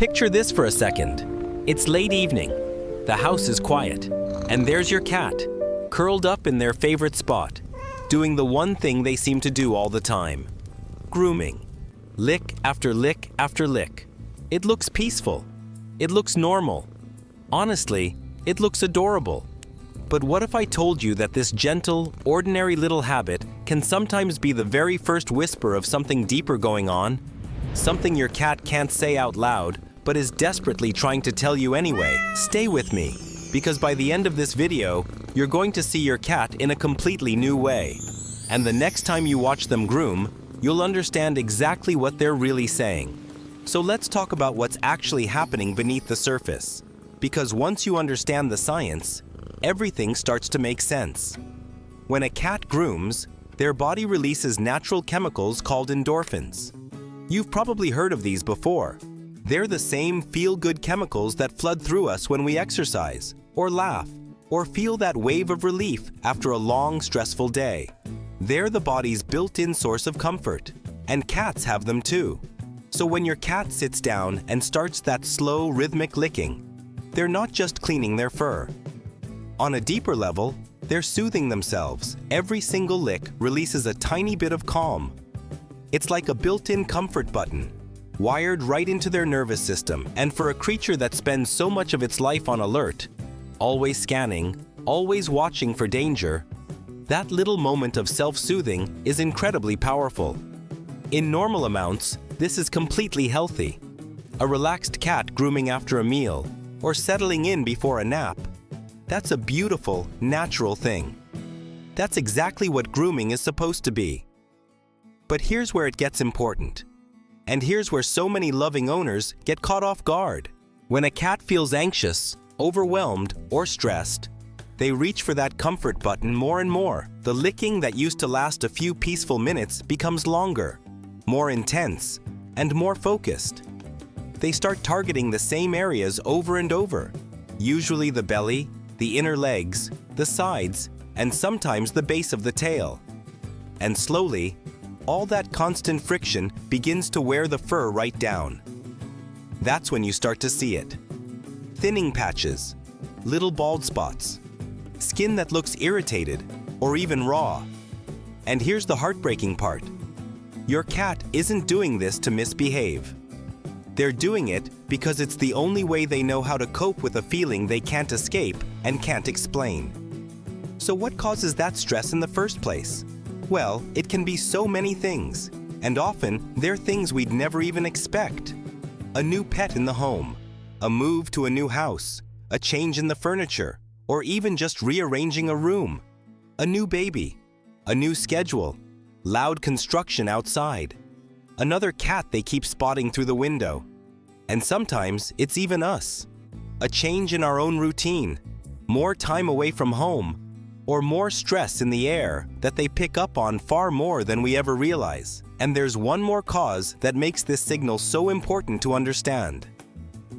Picture this for a second. It's late evening. The house is quiet. And there's your cat, curled up in their favorite spot, doing the one thing they seem to do all the time. Grooming. Lick after lick after lick. It looks peaceful. It looks normal. Honestly, it looks adorable. But what if I told you that this gentle, ordinary little habit can sometimes be the very first whisper of something deeper going on? Something your cat can't say out loud, but is desperately trying to tell you anyway. Stay with me, because by the end of this video, you're going to see your cat in a completely new way. And the next time you watch them groom, you'll understand exactly what they're really saying. So let's talk about what's actually happening beneath the surface. Because once you understand the science, everything starts to make sense. When a cat grooms, their body releases natural chemicals called endorphins. You've probably heard of these before. They're the same feel-good chemicals that flood through us when we exercise, or laugh, or feel that wave of relief after a long, stressful day. They're the body's built-in source of comfort, and cats have them too. So when your cat sits down and starts that slow, rhythmic licking, they're not just cleaning their fur. On a deeper level, they're soothing themselves. Every single lick releases a tiny bit of calm. It's like a built-in comfort button, wired right into their nervous system. And for a creature that spends so much of its life on alert, always scanning, always watching for danger, that little moment of self-soothing is incredibly powerful. In normal amounts, this is completely healthy. A relaxed cat grooming after a meal, or settling in before a nap, that's a beautiful, natural thing. That's exactly what grooming is supposed to be. But here's where it gets important. And here's where so many loving owners get caught off guard. When a cat feels anxious, overwhelmed, or stressed, they reach for that comfort button more and more. The licking that used to last a few peaceful minutes becomes longer, more intense, and more focused. They start targeting the same areas over and over, usually the belly, the inner legs, the sides, and sometimes the base of the tail. And slowly, all that constant friction begins to wear the fur right down. That's when you start to see it. Thinning patches, little bald spots, skin that looks irritated or even raw. And here's the heartbreaking part. Your cat isn't doing this to misbehave. They're doing it because it's the only way they know how to cope with a feeling they can't escape and can't explain. So what causes that stress in the first place? Well, it can be so many things, and often they're things we'd never even expect. A new pet in the home, a move to a new house, a change in the furniture, or even just rearranging a room. A new baby, a new schedule, loud construction outside, another cat they keep spotting through the window. And sometimes it's even us. A change in our own routine, more time away from home, or more stress in the air that they pick up on far more than we ever realize. And there's one more cause that makes this signal so important to understand.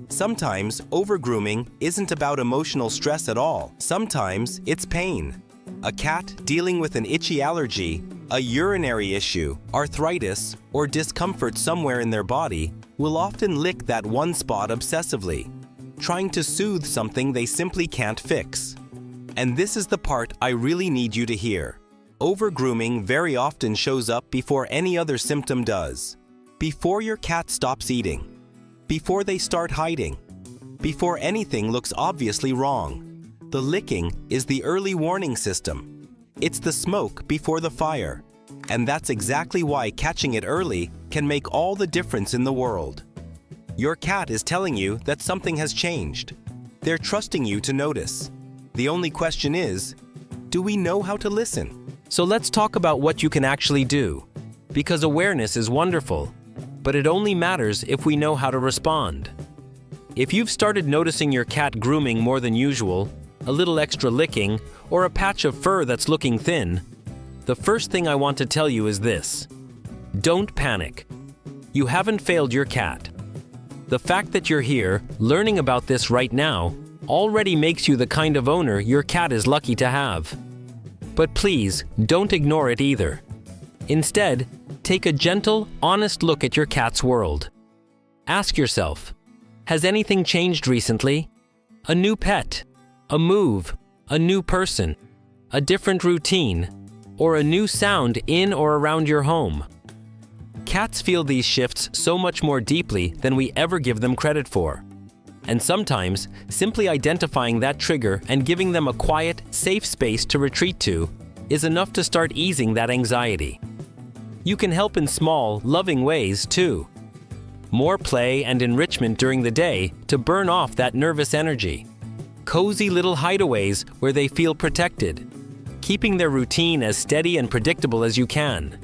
Sometimes overgrooming isn't about emotional stress at all. Sometimes it's pain. A cat dealing with an itchy allergy, a urinary issue, arthritis, or discomfort somewhere in their body will often lick that one spot obsessively, trying to soothe something they simply can't fix. And this is the part I really need you to hear. Overgrooming very often shows up before any other symptom does. Before your cat stops eating. Before they start hiding. Before anything looks obviously wrong. The licking is the early warning system. It's the smoke before the fire. And that's exactly why catching it early can make all the difference in the world. Your cat is telling you that something has changed. They're trusting you to notice. The only question is, do we know how to listen? So let's talk about what you can actually do. Because awareness is wonderful, but it only matters if we know how to respond. If you've started noticing your cat grooming more than usual, a little extra licking, or a patch of fur that's looking thin, the first thing I want to tell you is this. Don't panic. You haven't failed your cat. The fact that you're here, learning about this right now, already makes you the kind of owner your cat is lucky to have. But please, don't ignore it either. Instead, take a gentle, honest look at your cat's world. Ask yourself, Has anything changed recently? A new pet, a move, a new person, a different routine, or a new sound in or around your home? Cats feel these shifts so much more deeply than we ever give them credit for. And sometimes, simply identifying that trigger and giving them a quiet, safe space to retreat to is enough to start easing that anxiety. You can help in small, loving ways, too. More play and enrichment during the day to burn off that nervous energy. Cozy little hideaways where they feel protected. Keeping their routine as steady and predictable as you can.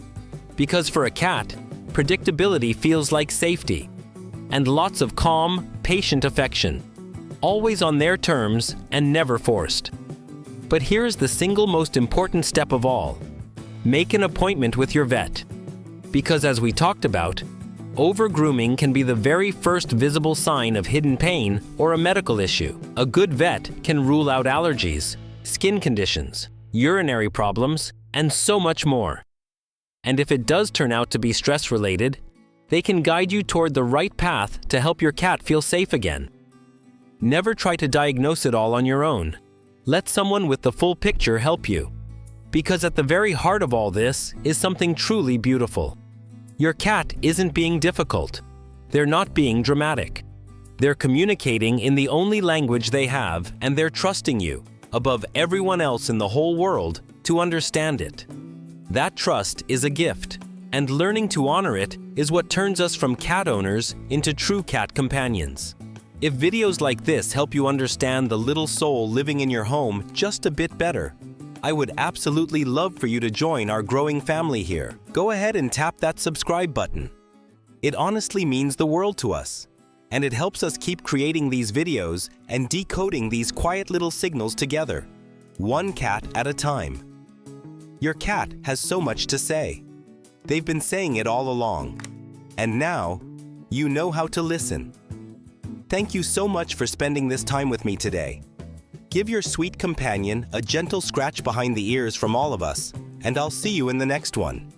Because for a cat, predictability feels like safety. And lots of calm, patient affection. Always on their terms and never forced. But here's the single most important step of all. Make an appointment with your vet. Because as we talked about, over-grooming can be the very first visible sign of hidden pain or a medical issue. A good vet can rule out allergies, skin conditions, urinary problems, and so much more. And if it does turn out to be stress-related, they can guide you toward the right path to help your cat feel safe again. Never try to diagnose it all on your own. Let someone with the full picture help you. Because at the very heart of all this is something truly beautiful. Your cat isn't being difficult. They're not being dramatic. They're communicating in the only language they have, and they're trusting you, above everyone else in the whole world, to understand it. That trust is a gift, and learning to honor it is what turns us from cat owners into true cat companions. If videos like this help you understand the little soul living in your home just a bit better, I would absolutely love for you to join our growing family here. Go ahead and tap that subscribe button. It honestly means the world to us, and it helps us keep creating these videos and decoding these quiet little signals together, one cat at a time. Your cat has so much to say. They've been saying it all along, and now you know how to listen. Thank you so much for spending this time with me today. Give your sweet companion a gentle scratch behind the ears from all of us, and I'll see you in the next one.